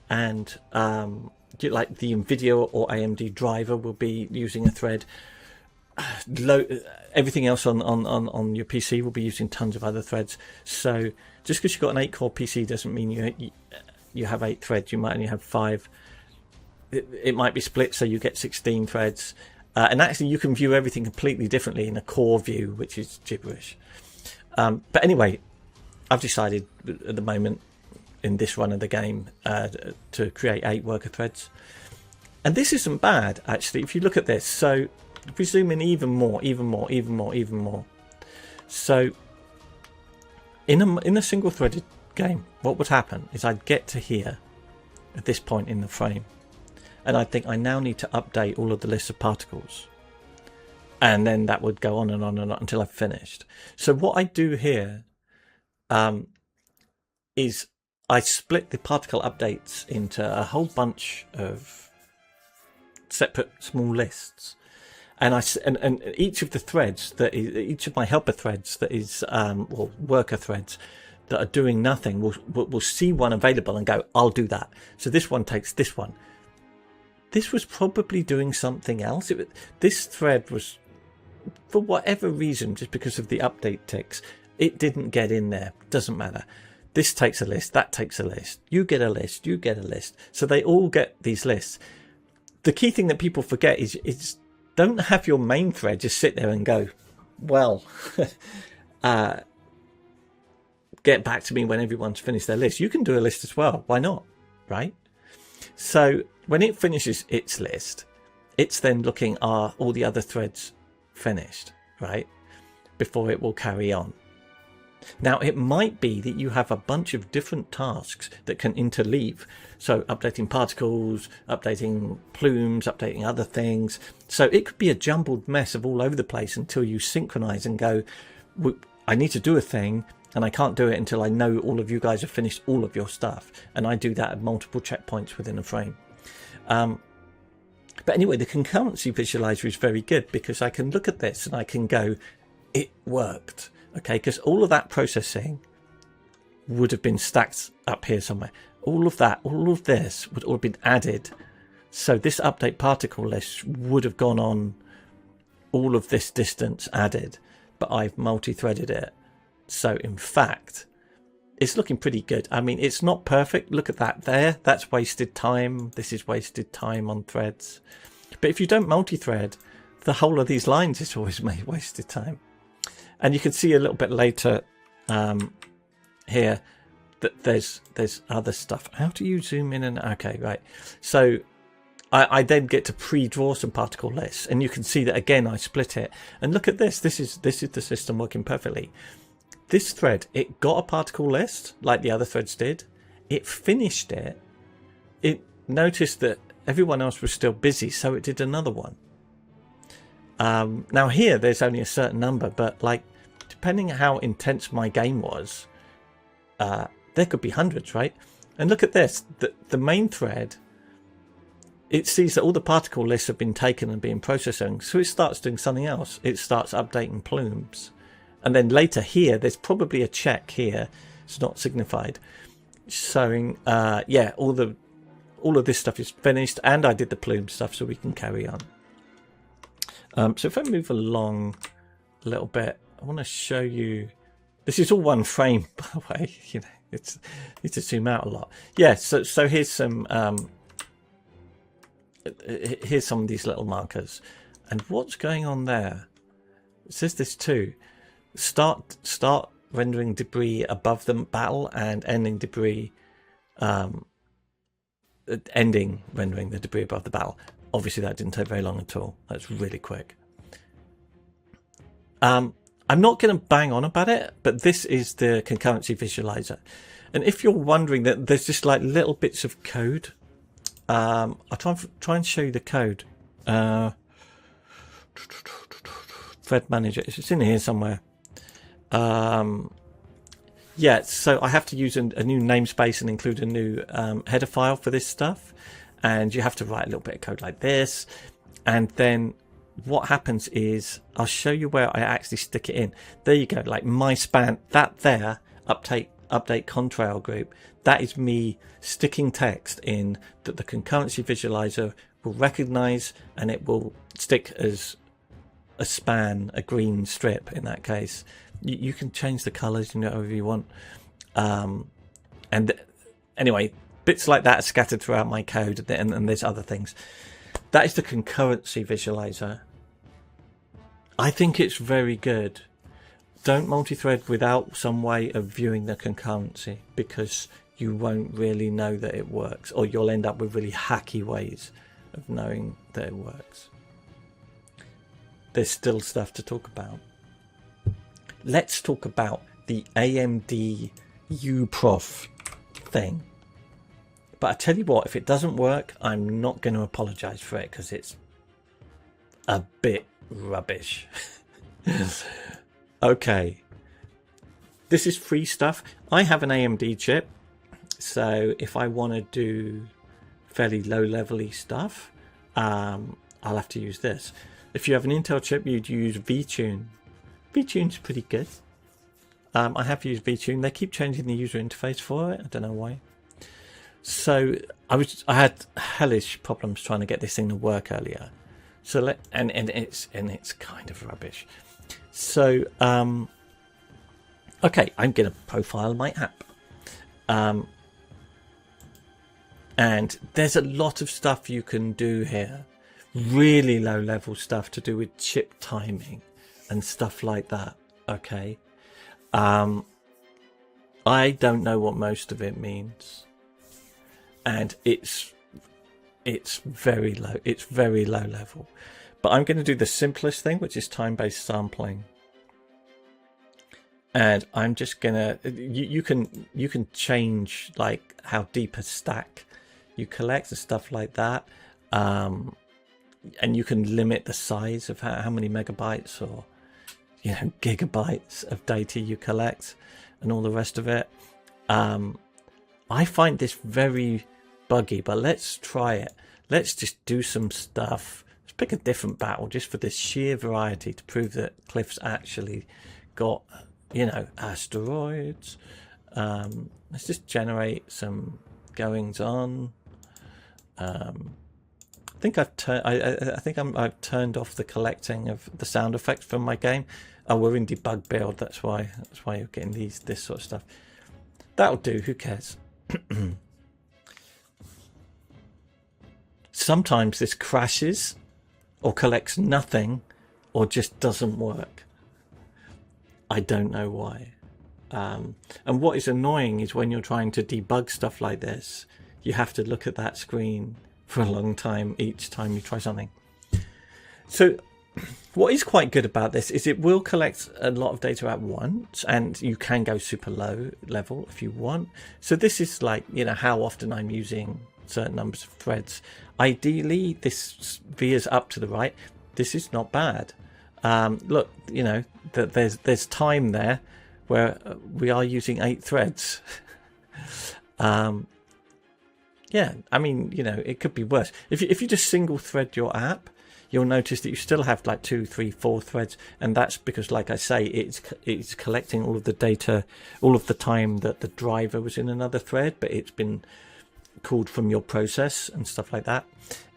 And like the NVIDIA or AMD driver will be using a thread. Everything else on your PC will be using tons of other threads. So just because you've got an 8-core PC doesn't mean you have 8 threads. You might only have 5. It might be split, so you get 16 threads. And actually you can view everything completely differently in a core view, which is gibberish. But anyway, I've decided at the moment in this run of the game to create 8 worker threads. And this isn't bad, actually, if you look at this. So if we zoom in even more. So in a single threaded game, what would happen is I'd get to here at this point in the frame, and I think I now need to update all of the lists of particles, and then that would go on and on and on until I've finished. So what I do here is I split the particle updates into a whole bunch of separate small lists, and each of the threads each of my helper threads that is or worker threads that are doing nothing will see one available and go, I'll do that. So this one takes this one. This was probably doing something else. This thread was, for whatever reason, just because of the update ticks, it didn't get in there. Doesn't matter. This takes a list, that takes a list. You get a list, you get a list. So they all get these lists. The key thing that people forget is don't have your main thread just sit there and go, well, get back to me when everyone's finished their list. You can do a list as well. Why not? Right? So when it finishes its list, it's then looking, are all the other threads finished, right? Before it will carry on. Now, it might be that you have a bunch of different tasks that can interleave. So updating particles, updating plumes, updating other things. So it could be a jumbled mess of all over the place until you synchronize and go, I need to do a thing, and I can't do it until I know all of you guys have finished all of your stuff. And I do that at multiple checkpoints within a frame. But anyway, the concurrency visualizer is very good because I can look at this and I can go, it worked. Okay, because all of that processing would have been stacked up here somewhere. All of that, all of this would all have been added. So this update particle list would have gone on all of this distance added, but I've multi-threaded it. So in fact, it's looking pretty good. I mean, it's not perfect. Look at that there. That's wasted time. This is wasted time on threads. But if you don't multi-thread, the whole of these lines is always made wasted time. And you can see a little bit later here that there's other stuff. How do you zoom in and okay, right. So I then get to pre-draw some particle lists, and you can see that again I split it. And look at this. This is the system working perfectly. This thread, it got a particle list like the other threads did. It finished it. It noticed that everyone else was still busy, so it did another one. Now here there's only a certain number, but like depending on how intense my game was, there could be hundreds, right? And look at this, the main thread, it sees that all the particle lists have been taken and being processing, so it starts doing something else. It starts updating plumes. And then later here, there's probably a check here, it's not signified, showing, yeah, all of this stuff is finished, and I did the plume stuff, so we can carry on. So if I move along a little bit, I want to show you, this is all one frame, by the way, you know, it's need to zoom out a lot. Yeah, so here's some of these little markers, and what's going on there? It says this too. Start rendering debris above the battle and ending debris, ending rendering the debris above the battle. Obviously that didn't take very long at all. That's really quick. I'm not going to bang on about it, but this is the Concurrency Visualiser. And if you're wondering that there's just like little bits of code, I'll try and show you the code. Thread Manager, it's in here somewhere. Yeah, so I have to use a new namespace and include a new header file for this stuff. And you have to write a little bit of code like this. And then what happens is I'll show you where I actually stick it in. There you go, like my span, that there, update contrail group, that is me sticking text in that the Concurrency Visualiser will recognize, and it will stick as a span, a green strip in that case. You can change the colors, you know, however you want. And anyway, bits like that are scattered throughout my code, and there's other things. That is the Concurrency Visualiser. I think it's very good. Don't multi-thread without some way of viewing the concurrency, because you won't really know that it works, or you'll end up with really hacky ways of knowing that it works. There's still stuff to talk about. Let's talk about the AMD uProf thing. But I tell you what, if it doesn't work, I'm not going to apologize for it, because it's a bit rubbish. Okay, this is free stuff. I have an AMD chip, so if I want to do fairly low-level-y stuff, I'll have to use this. If you have an Intel chip, you'd use VTune. VTune's pretty good. I have used VTune. They keep changing the user interface for it. I don't know why. So I had hellish problems trying to get this thing to work earlier. So and it's kind of rubbish. So okay, I'm going to profile my app. And there's a lot of stuff you can do here. Really low level stuff to do with chip timing and stuff like that. Okay. I don't know what most of it means. And it's very low. It's very low level. But I'm going to do the simplest thing, which is time-based sampling. And I'm just gonna, you can change like how deep a stack you collect and stuff like that. And you can limit the size of how many megabytes or, you know, gigabytes of data you collect and all the rest of it. I find this very buggy, but let's try it. Let's just do some stuff. Let's pick a different battle just for this sheer variety to prove that Cliff's actually got, you know, asteroids. Let's just generate some goings on. I think I've turned off the collecting of the sound effects from my game. Oh, we're in debug build. That's why you're getting this sort of stuff. That'll do. Who cares? Sometimes this crashes or collects nothing or just doesn't work. I don't know why. And what is annoying is when you're trying to debug stuff like this, you have to look at that screen for a long time each time you try something. So what is quite good about this is it will collect a lot of data at once, and you can go super low level if you want. So this is like, you know, how often I'm using certain numbers of threads. Ideally, this veers up to the right. This is not bad. Look, you know, there's time there where we are using 8 threads. Yeah, I mean, you know, it could be worse. If you just single thread your app, you'll notice that you still have like 2, 3, 4 threads, and that's because, like I say, it's collecting all of the data, all of the time that the driver was in another thread, but it's been called from your process and stuff like that.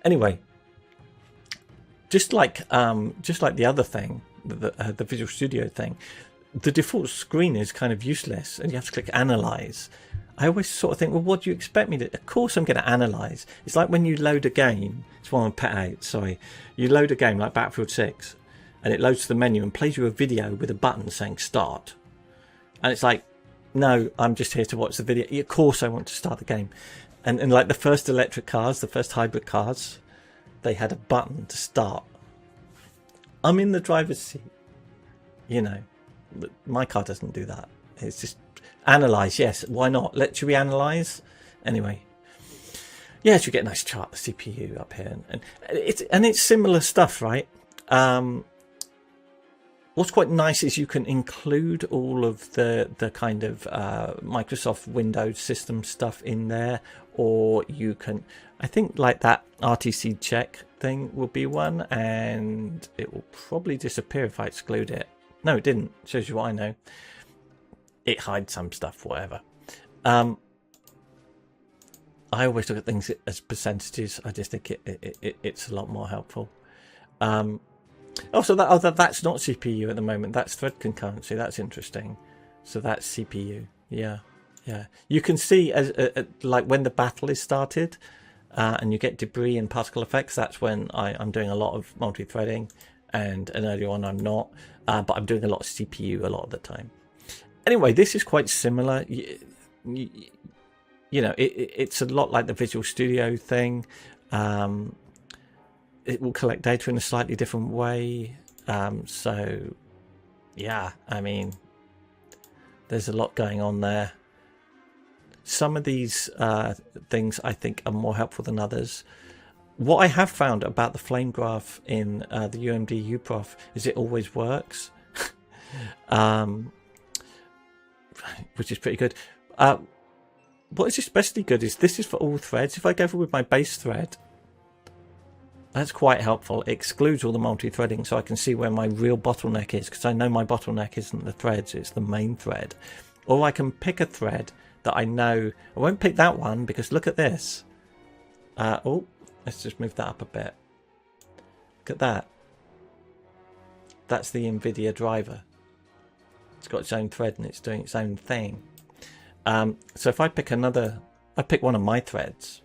Anyway, just like the other thing, the Visual Studio thing, the default screen is kind of useless, and you have to click Analyze. I always sort of think, well, what do you expect me to? Of course I'm going to analyze. It's like when you load a game. It's one pet out. Sorry, you load a game like Battlefield 6, and it loads to the menu and plays you a video with a button saying start, and it's like, no, I'm just here to watch the video. Of course I want to start the game. And like the first electric cars, the first hybrid cars, they had a button to start. I'm in the driver's seat. You know, my car doesn't do that. It's just analyze. Yes, why not? Should we analyze? Anyway, yes, you get a nice chart, the CPU up here, and it's similar stuff, right? What's quite nice is you can include all of the kind of Microsoft Windows system stuff in there, or you can, I think like that RTC check thing will be one, and it will probably disappear if I exclude it. No, it didn't. Shows you what I know. It hides some stuff, whatever. I always look at things as percentages. I just think it's a lot more helpful. That's not CPU at the moment. That's thread concurrency. That's interesting. So that's CPU. Yeah. You can see as like when the battle is started, and you get debris and particle effects. That's when I'm doing a lot of multi-threading, and earlier on I'm not. But I'm doing a lot of CPU a lot of the time. Anyway, this is quite similar. You know, it's a lot like the Visual Studio thing. It will collect data in a slightly different way. So, yeah, I mean, there's a lot going on there. Some of these things I think are more helpful than others. What I have found about the flame graph in the UMD uProf is it always works. Which is pretty good. What is especially good is this is for all threads. If I go with my base thread, that's quite helpful. It excludes all the multi-threading, so I can see where my real bottleneck is, because I know my bottleneck isn't the threads, it's the main thread. Or I can pick a thread that I know. I won't pick that one because look at this. Let's just move that up a bit. Look at that. That's the NVIDIA driver. It's got its own thread and it's doing its own thing. So if I pick I pick one of my threads.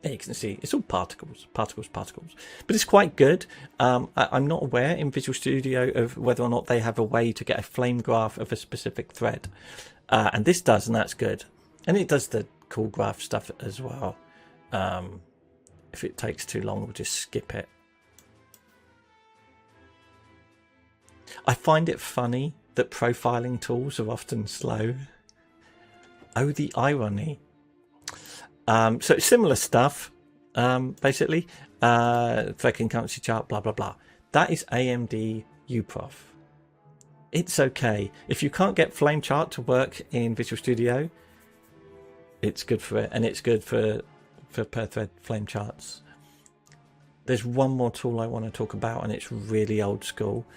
There you can see it's all particles. But it's quite good. I'm not aware in Visual Studio of whether or not they have a way to get a flame graph of a specific thread. And this does, and that's good. And it does the cool graph stuff as well. If it takes too long, we'll just skip it. I find it funny that profiling tools are often slow. Oh, the irony. So it's similar stuff, basically. Thread concurrency chart, blah, blah, blah. That is AMD uProf. It's okay. If you can't get flame chart to work in Visual Studio, it's good for it. And it's good for per thread flame charts. there's one more tool I want to talk about, and it's really old school.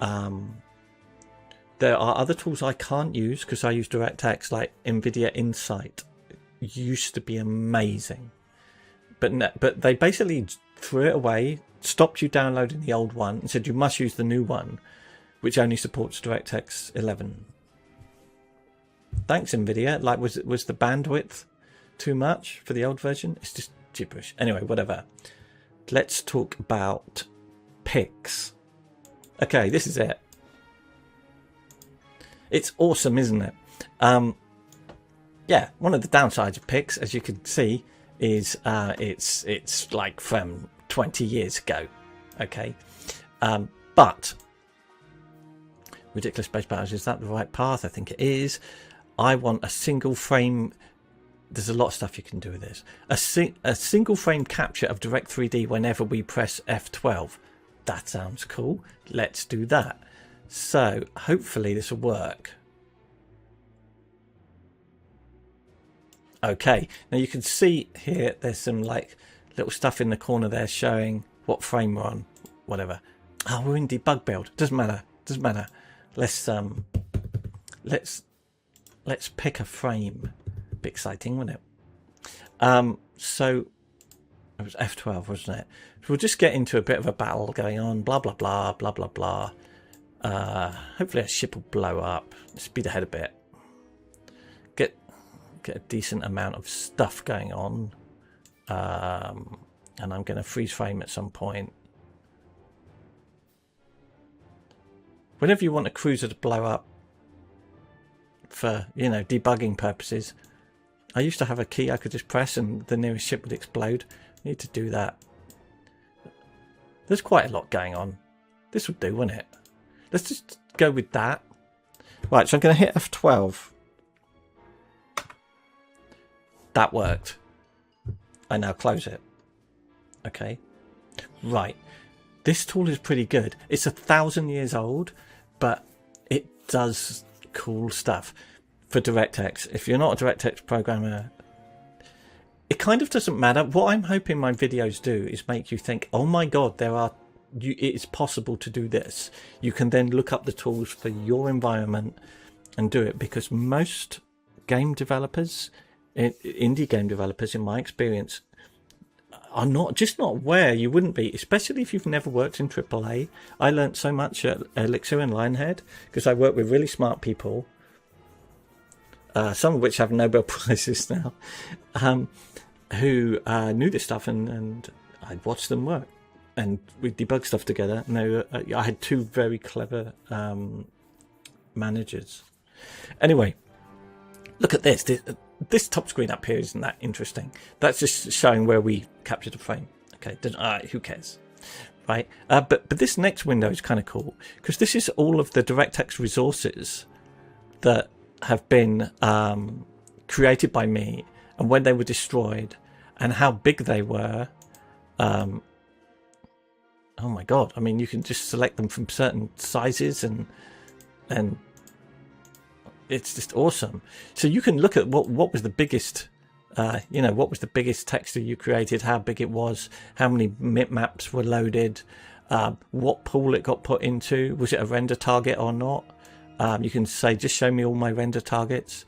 There are other tools I can't use because I use DirectX, like NVIDIA Insight. It used to be amazing, but they basically threw it away, stopped you downloading the old one, and said you must use the new one, which only supports DirectX 11. Thanks, NVIDIA. Like, was the bandwidth too much for the old version? It's just gibberish. Anyway, whatever. Let's talk about Pix. Okay, this is it. It's awesome, isn't it? Yeah, one of the downsides of Pix, as you can see, is it's like from 20 years ago. Okay, but ridiculous space battles, is that the right path? I think it is. I want a single frame. There's a lot of stuff you can do with this. A single frame capture of Direct 3D whenever we press F12. That sounds cool. Let's do that. So hopefully this will work. Okay, now you can see here there's some like little stuff in the corner there showing what frame we're on. Whatever. Oh, we're in debug build. Doesn't matter. Doesn't matter. Let's pick a frame. Bit exciting, wasn't it? So it was F12, wasn't it? So we'll just get into a bit of a battle going on. Blah blah blah blah blah blah. Hopefully a ship will blow up. Speed ahead a bit. Get a decent amount of stuff going on. And I'm going to freeze frame at some point. Whenever you want a cruiser to blow up for, you know, debugging purposes, I used to have a key I could just press and the nearest ship would explode. I need to do that. There's quite a lot going on. This would do, wouldn't it? Let's just go with that. Right, so I'm going to hit F12. That worked. I now close it. Okay. Right. This tool is pretty good. It's 1,000 years old, but it does cool stuff for DirectX. If you're not a DirectX programmer, it kind of doesn't matter. What I'm hoping my videos do is make you think, oh my god, it's possible to do this. You can then look up the tools for your environment and do it, because most game developers, indie game developers in my experience, are not aware. You wouldn't be, especially if you've never worked in AAA. I learnt so much at Elixir and Lionhead because I work with really smart people, some of which have Nobel Prizes now, who knew this stuff, and I'd watch them work and we'd debug stuff together. And I had two very clever managers. Anyway, look at this. This top screen up here isn't that interesting. That's just showing where we captured a frame. Okay, who cares, right? But this next window is kind of cool because this is all of the DirectX resources that have been created by me and when they were destroyed and how big they were. Oh my god! I mean, you can just select them from certain sizes and it's just awesome. So you can look at what was the biggest, what was the biggest texture you created, how big it was, how many maps were loaded, what pool it got put into, was it a render target or not. You can say, just show me all my render targets.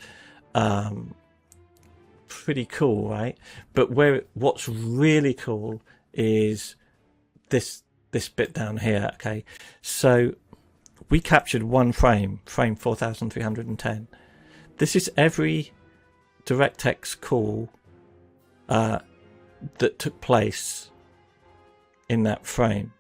Pretty cool, right? But what's really cool is this bit down here. Okay, so we captured one frame 4310. This is every DirectX call that took place in that frame.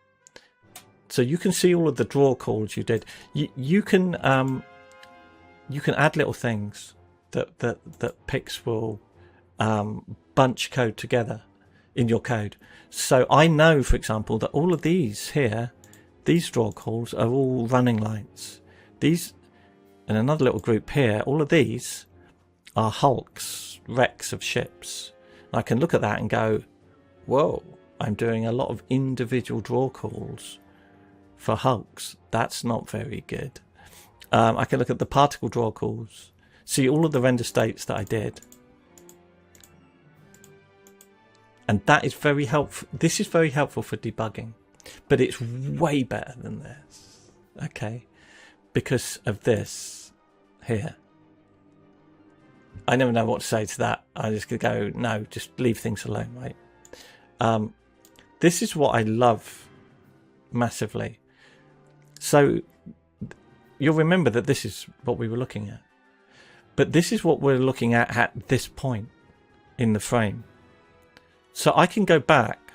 So you can see all of the draw calls you did. You can add little things that Pix will bunch code together in your code. So I know, for example, that all of these here, these draw calls are all running lights. These, and another little group here, all of these are hulks, wrecks of ships. I can look at that and go, whoa, I'm doing a lot of individual draw calls for hulks. That's not very good. I can look at the particle draw calls, see all of the render states that I did. And that is very helpful. This is very helpful for debugging, but it's way better than this. Okay, because of this here. I never know what to say to that. I just could go, no, just leave things alone, right? This is what I love massively. So you'll remember that this is what we were looking at. But this is what we're looking at this point in the frame. So I can go back.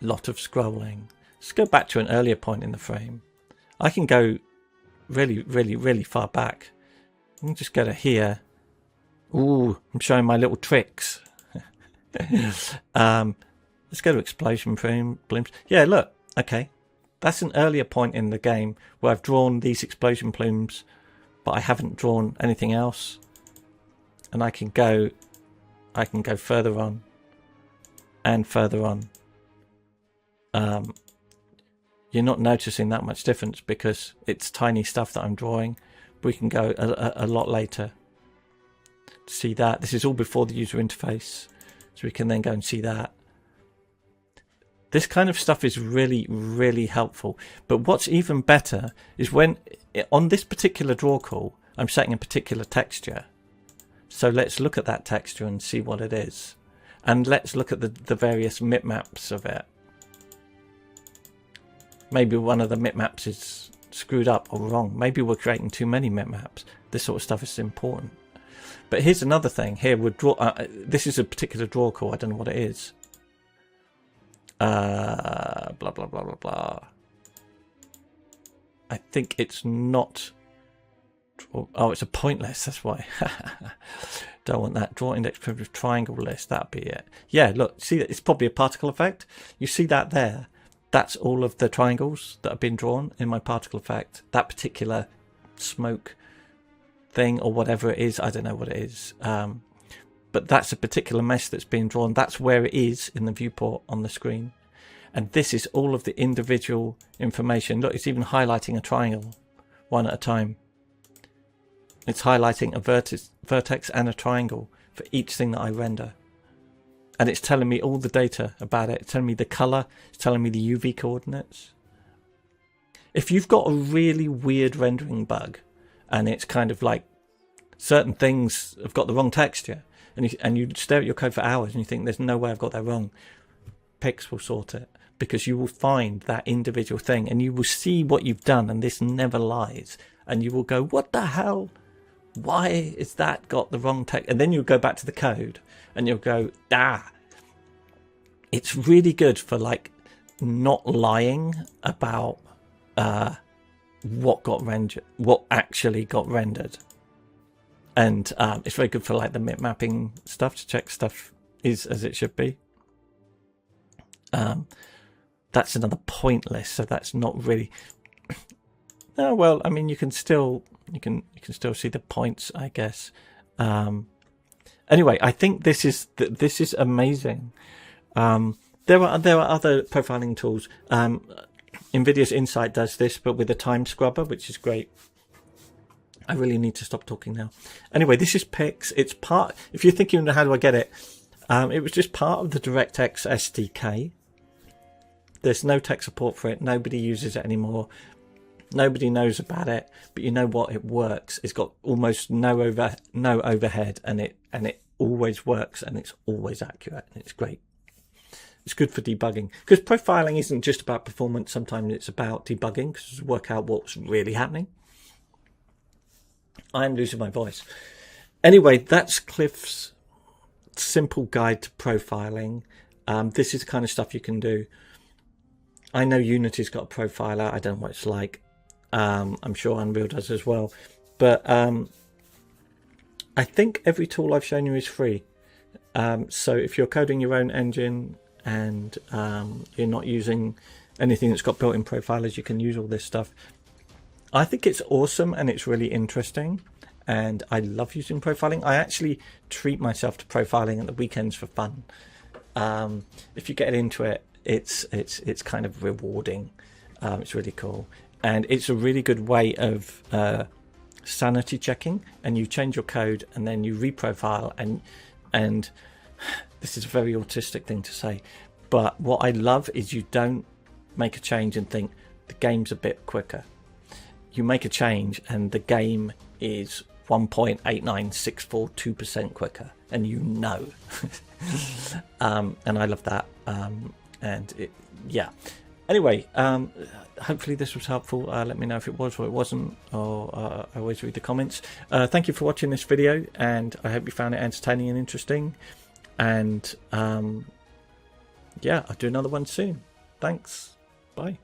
Lot of scrolling. Let's go back to an earlier point in the frame. I can go really, really, really far back. I can just go to here. Ooh, I'm showing my little tricks. Let's go to explosion plumes. Yeah, look. Okay. That's an earlier point in the game where I've drawn these explosion plumes, but I haven't drawn anything else. And I can go further on and further on. You're not noticing that much difference because it's tiny stuff that I'm drawing. We can go a lot later to see that. This is all before the user interface, so we can then go and see that. This kind of stuff is really, really helpful. But what's even better is when on this particular draw call, I'm setting a particular texture. So let's look at that texture and see what it is. And let's look at the various mipmaps of it. Maybe one of the mipmaps is screwed up or wrong. Maybe we're creating too many mipmaps. This sort of stuff is important. But here's another thing. Here we're this is a particular draw call. I don't know what it is. Blah blah blah blah blah. I think it's not. Oh, it's a point list. That's why. Don't want that. Draw index primitive triangle list. That'd be it. Yeah. Look. See, it's probably a particle effect. You see that there. That's all of the triangles that have been drawn in my particle effect. That particular smoke thing or whatever it is. I don't know what it is. But that's a particular mesh that's been drawn. That's where it is in the viewport on the screen. And this is all of the individual information. Look, it's even highlighting a triangle one at a time. It's highlighting a vertex and a triangle for each thing that I render. And it's telling me all the data about it. It's telling me the color. It's telling me the UV coordinates. If you've got a really weird rendering bug and it's kind of like certain things have got the wrong texture, and you stare at your code for hours and you think there's no way I've got that wrong, Pix will sort it, because you will find that individual thing and you will see what you've done, and this never lies, and you will go, what the hell, why is that got the wrong text? And then you'll go back to the code and you'll go, it's really good for like not lying about what actually got rendered. And it's very good for like the mip mapping stuff, to check stuff is as it should be. That's another point list, so that's not really. No, well, I mean, you can still see the points, I guess. Anyway, I think this is amazing. There are other profiling tools. NVIDIA's Insight does this, but with a time scrubber, which is great. I really need to stop talking now. Anyway, this is Pix. It's part. If you're thinking, how do I get it? It was just part of the Directx SDK. There's no tech support for it. Nobody uses it anymore. Nobody knows about it. But you know what? It works. It's got almost no overhead, and it always works, and it's always accurate, and it's great. It's good for debugging, because profiling isn't just about performance. Sometimes it's about debugging, because work out what's really happening. I'm losing my voice. Anyway, that's Cliff's simple guide to profiling. This is the kind of stuff you can do. I know Unity's got a profiler. I don't know what it's like. I'm sure Unreal does as well. But I think every tool I've shown you is free. So if you're coding your own engine and you're not using anything that's got built-in profilers, you can use all this stuff. I think it's awesome and it's really interesting, and I love using profiling. I actually treat myself to profiling at the weekends for fun. If you get into it, it's kind of rewarding. It's really cool, and it's a really good way of sanity checking. And you change your code and then you reprofile, and This is a very autistic thing to say, but what I love is you don't make a change and think the game's a bit quicker. You make a change and the game is 1.89642% quicker, and you know. And I love that. Yeah. Anyway, hopefully this was helpful. Let me know if it was or it wasn't, or I always read the comments. Thank you for watching this video, and I hope you found it entertaining and interesting. And yeah, I'll do another one soon. Thanks. Bye.